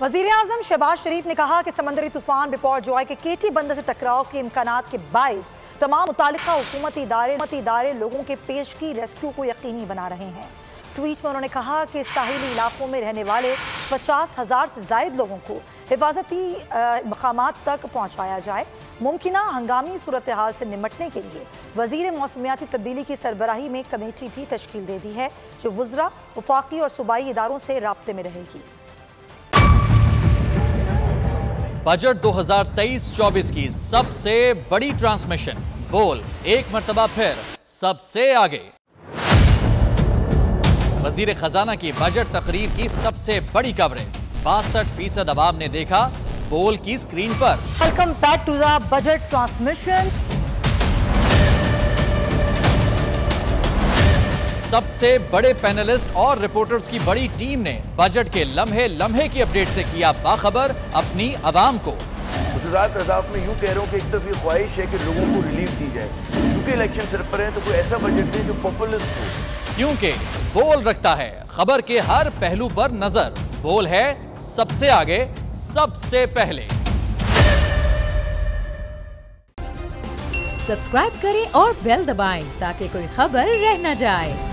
वज़ीर आज़म शहबाज शरीफ ने कहा कि समंदरी तूफान बिपरजॉय के केटी बंदर से टकराव के इम्कानात के बायस तमाम मुतालिका हुकूमती इदारे लोगों के पेशगी रेस्क्यू को यकीनी बना रहे हैं। ट्वीट में उन्होंने कहा कि साहिली इलाकों में रहने वाले 50,000 से ज़ायद लोगों को हिफाजती मकामात तक पहुँचाया जाए। मुमकिन हंगामी सूरत हाल से निमटने के लिए वज़ीर मौसमियाती तब्दीली की सरबराही में कमेटी भी तश्कील दे दी है, जो वज़रा, वफाकी और सूबाई इदारों से राब्ते में रहेगी। बजट 2023-24 की सबसे बड़ी ट्रांसमिशन, बोल एक मर्तबा फिर सबसे आगे। वजीर खजाना की बजट तकरीर की सबसे बड़ी कवरेज, 62% अवाम ने देखा बोल की स्क्रीन पर। Welcome back to the budget transmission. सबसे बड़े पैनलिस्ट और रिपोर्टर्स की बड़ी टीम ने बजट के लम्हे लम्हे की अपडेट से किया बाखबर अपनी आवाम को। गुजरात अदाफ में यूं कह रहा हूं कि एक तरफ ये ख्वाहिश है कि लोगों को रिलीफ दी जाए, क्योंकि इलेक्शन सर पर है, तो कोई ऐसा बजट दे जो पॉपुलिस्ट हो। क्योंकि बोल रखता है खबर के हर पहलू पर नजर, बोल है सबसे आगे सबसे पहले। सब्सक्राइब करें और बेल दबाएं ताकि कोई खबर रह न जाए।